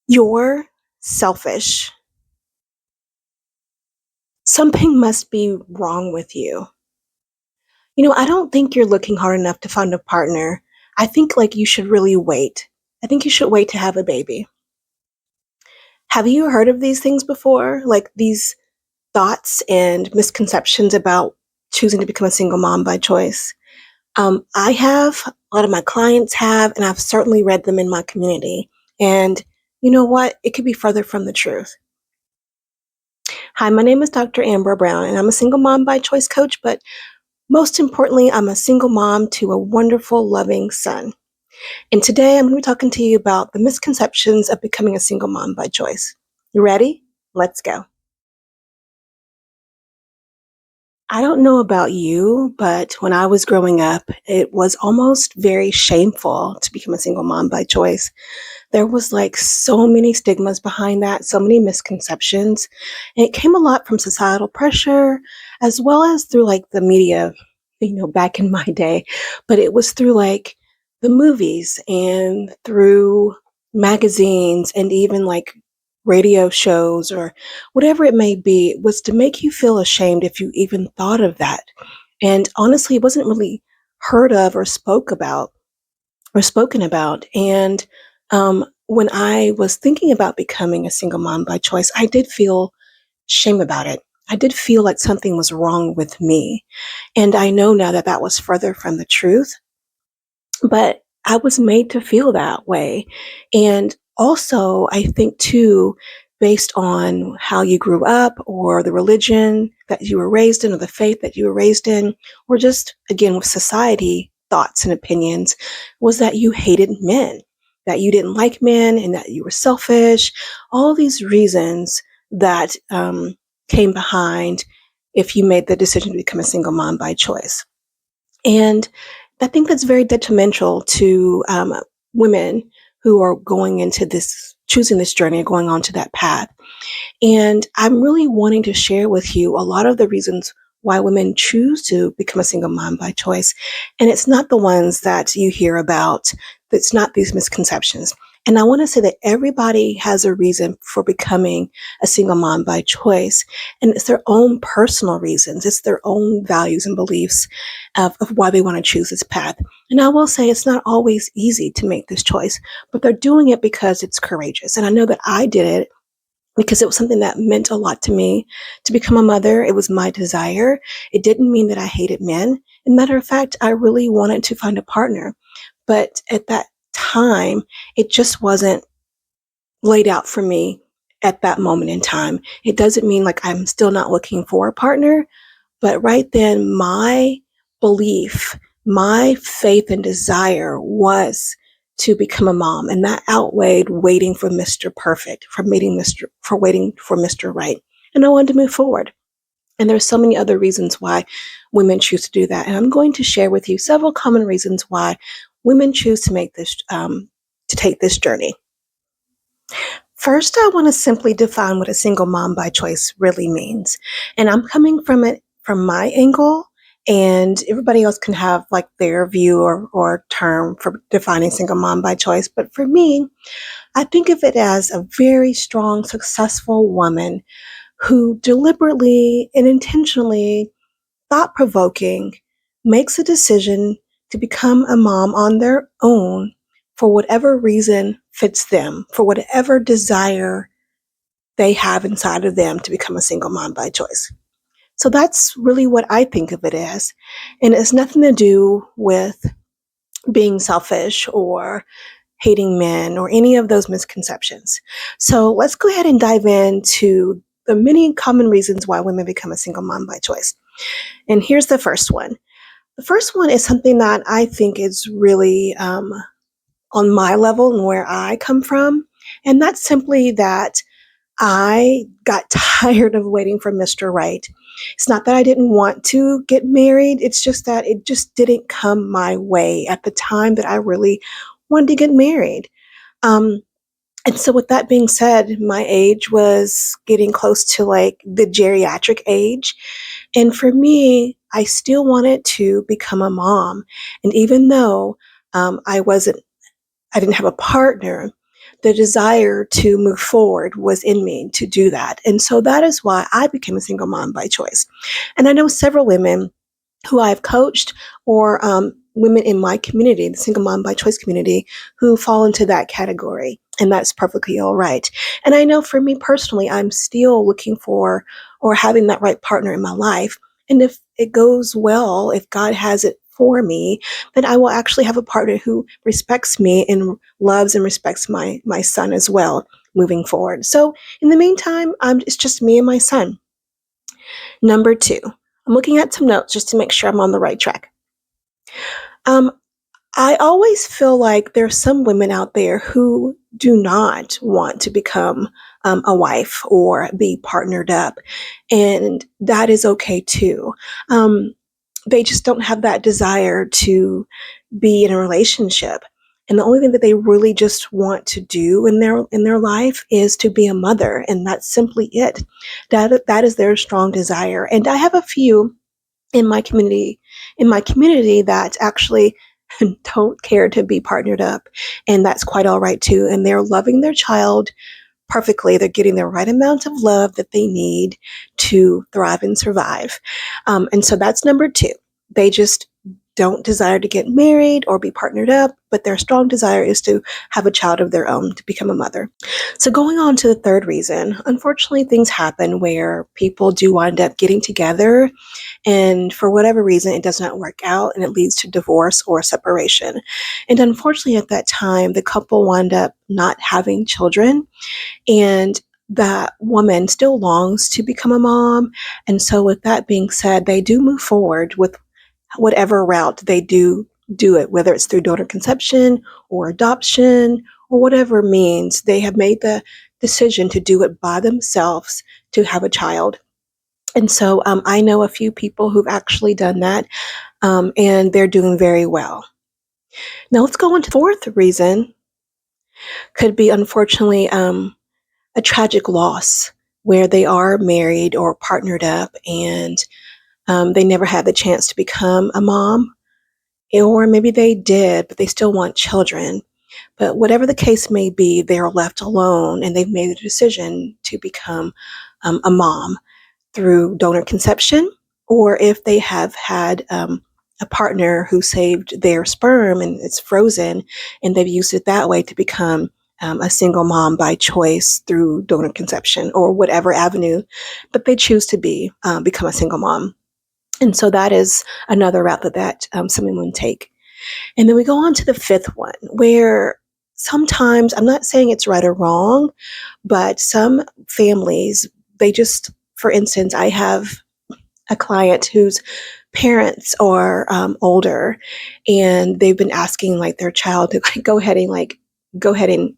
You're selfish. Something must be wrong with you. I don't think you're looking hard enough to find a partner. I think you should really wait. I think you should wait to have a baby. Have you heard of these things before? Like these thoughts and misconceptions about choosing to become a single mom by choice? I have, a lot of my clients have, and I've certainly read them in my community. And you know what? It could be further from the truth. Hi, my name is Dr. Ambra Brown, and I'm a single mom by choice coach, but most importantly, I'm a single mom to a wonderful, loving son. And today I'm going to be talking to you about the misconceptions of becoming a single mom by choice. You ready? Let's go. I don't know about you, but when I was growing up, it was almost very shameful to become a single mom by choice. There was so many stigmas behind that, so many misconceptions. And it came a lot from societal pressure, as well as through the media, back in my day. But it was through the movies and through magazines and even radio shows or whatever it may be. It was to make you feel ashamed if you even thought of that. And honestly, it wasn't really heard of or spoken about. And when I was thinking about becoming a single mom by choice, I did feel shame about it. I did feel like something was wrong with me. And I know now that that was further from the truth, but I was made to feel that way. And also, I think too, based on how you grew up or the religion that you were raised in or the faith that you were raised in, or just again with society thoughts and opinions, was that you hated men, that you didn't like men, and that you were selfish. All these reasons that came behind if you made the decision to become a single mom by choice. And I think that's very detrimental to women who are going into this, choosing this journey and going on to that path. And I'm really wanting to share with you a lot of the reasons why women choose to become a single mom by choice. And it's not the ones that you hear about. It's not these misconceptions. And I want to say that everybody has a reason for becoming a single mom by choice. And it's their own personal reasons. It's their own values and beliefs of why they want to choose this path. And I will say it's not always easy to make this choice, but they're doing it because it's courageous. And I know that I did it because it was something that meant a lot to me to become a mother. It was my desire. It didn't mean that I hated men. As a matter of fact, I really wanted to find a partner. But at that time, it just wasn't laid out for me at that moment in time. It doesn't mean I'm still not looking for a partner, but right then my belief, my faith and desire was to become a mom, and that outweighed waiting for Mr. Perfect, for waiting for Mr. Right. And I wanted to move forward. And there's so many other reasons why women choose to do that. And I'm going to share with you several common reasons why women choose to make this, to take this journey. First, I want to simply define what a single mom by choice really means. And I'm coming from it from my angle, and everybody else can have their view or term for defining single mom by choice. But for me, I think of it as a very strong, successful woman who deliberately and intentionally, thought-provoking, makes a decision to become a mom on their own for whatever reason fits them, for whatever desire they have inside of them to become a single mom by choice. So that's really what I think of it as. And it's nothing to do with being selfish or hating men or any of those misconceptions. So let's go ahead and dive into the many common reasons why women become a single mom by choice. And here's the first one. The first one is something that I think is really on my level and where I come from. And that's simply that I got tired of waiting for Mr. Right. It's not that I didn't want to get married. It's just that it just didn't come my way at the time that I really wanted to get married. And so with that being said, my age was getting close to the geriatric age. And for me, I still wanted to become a mom. And even though I didn't have a partner, the desire to move forward was in me to do that. And so that is why I became a single mom by choice. And I know several women who I've coached, or women in my community, the single mom by choice community, who fall into that category. And that's perfectly all right. And I know for me personally, I'm still looking for or having that right partner in my life. And if it goes well, if God has it for me, then I will actually have a partner who respects me and loves and respects my son as well moving forward. So in the meantime, it's just me and my son. Number 2, I'm looking at some notes just to make sure I'm on the right track. I always feel like there are some women out there who do not want to become a wife or be partnered up, and that is okay too. They just don't have that desire to be in a relationship. And the only thing that they really just want to do in their life is to be a mother, and that's simply it. That is their strong desire. And I have a few in my community that actually don't care to be partnered up, and that's quite all right too. And they're loving their child perfectly. They're getting the right amount of love that they need to thrive and survive. And so that's number 2. They just don't desire to get married or be partnered up, but their strong desire is to have a child of their own, to become a mother. So going on to the 3rd reason, unfortunately, things happen where people do wind up getting together, and for whatever reason, it does not work out, and it leads to divorce or separation. And unfortunately, at that time, the couple wind up not having children, and that woman still longs to become a mom. And so with that being said, they do move forward with whatever route they do it, whether it's through donor conception or adoption or whatever means. They have made the decision to do it by themselves to have a child. And so I know a few people who've actually done that, and they're doing very well. Now let's go on to the 4th reason. Could be, unfortunately, a tragic loss where they are married or partnered up, and they never had the chance to become a mom, or maybe they did, but they still want children. But whatever the case may be, they're left alone, and they've made the decision to become a mom through donor conception, or if they have had a partner who saved their sperm and it's frozen, and they've used it that way to become a single mom by choice through donor conception or whatever avenue, but they choose to become a single mom. And so that is another route that some women take. And then we go on to the 5th one, where sometimes, I'm not saying it's right or wrong, but some families, they just, for instance, I have a client whose parents are older, and they've been asking like their child to go ahead and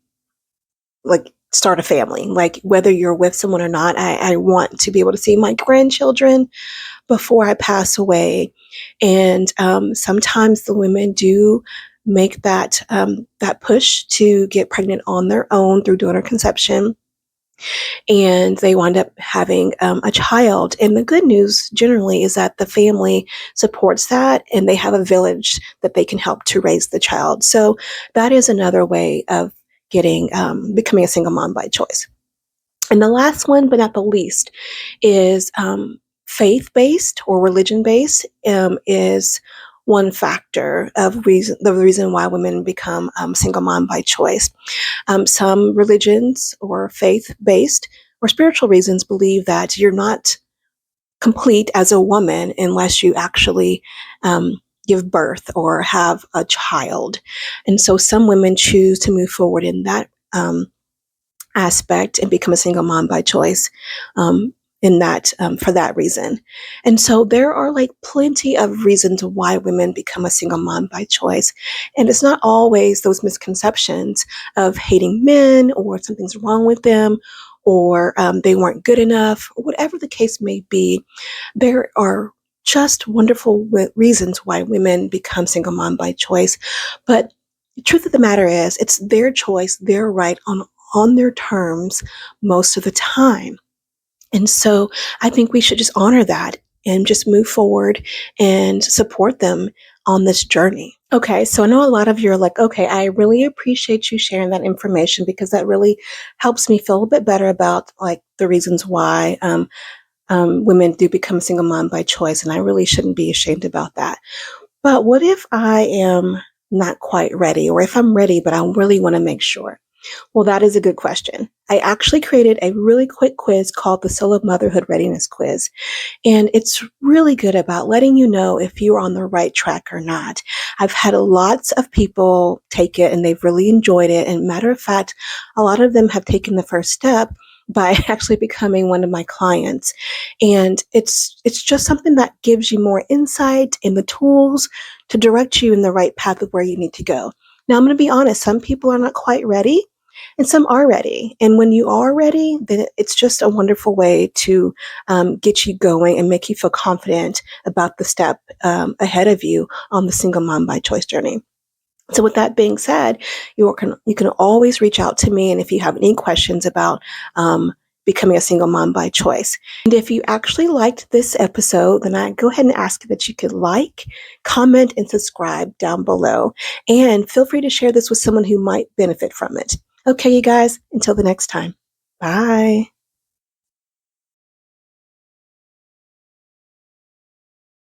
start a family. Like, whether you're with someone or not, I want to be able to see my grandchildren before I pass away. And sometimes the women do make that push to get pregnant on their own through donor conception, and they wind up having a child. And the good news generally is that the family supports that, and they have a village that they can help to raise the child. So that is another way of becoming a single mom by choice. And the last one, but not the least, is faith-based or religion-based is one factor of the reason why women become single mom by choice. Some religions or faith-based or spiritual reasons believe that you're not complete as a woman unless you actually give birth or have a child. And so some women choose to move forward in that aspect and become a single mom by choice for that reason. And so there are plenty of reasons why women become a single mom by choice. And it's not always those misconceptions of hating men or something's wrong with them or they weren't good enough, or whatever the case may be. There are just wonderful reasons why women become single mom by choice. But the truth of the matter is, it's their choice, their right on their terms most of the time. And so I think we should just honor that and just move forward and support them on this journey. Okay, so I know a lot of you are like, okay, I really appreciate you sharing that information because that really helps me feel a bit better about like the reasons why women do become a single mom by choice, and I really shouldn't be ashamed about that. But what if I am not quite ready, or if I'm ready, but I really want to make sure? Well, that is a good question. I actually created a really quick quiz called the Solo Motherhood Readiness Quiz. And it's really good about letting you know if you're on the right track or not. I've had lots of people take it and they've really enjoyed it. And matter of fact, a lot of them have taken the first step by actually becoming one of my clients. And it's just something that gives you more insight and the tools to direct you in the right path of where you need to go. Now, I'm going to be honest, some people are not quite ready. And some are ready. And when you are ready, then it's just a wonderful way to get you going and make you feel confident about the step ahead of you on the single mom by choice journey. So with that being said, you can always reach out to me. And if you have any questions about becoming a single mom by choice. And if you actually liked this episode, then I go ahead and ask that you could like, comment, and subscribe down below. And feel free to share this with someone who might benefit from it. Okay, you guys, until the next time. Bye.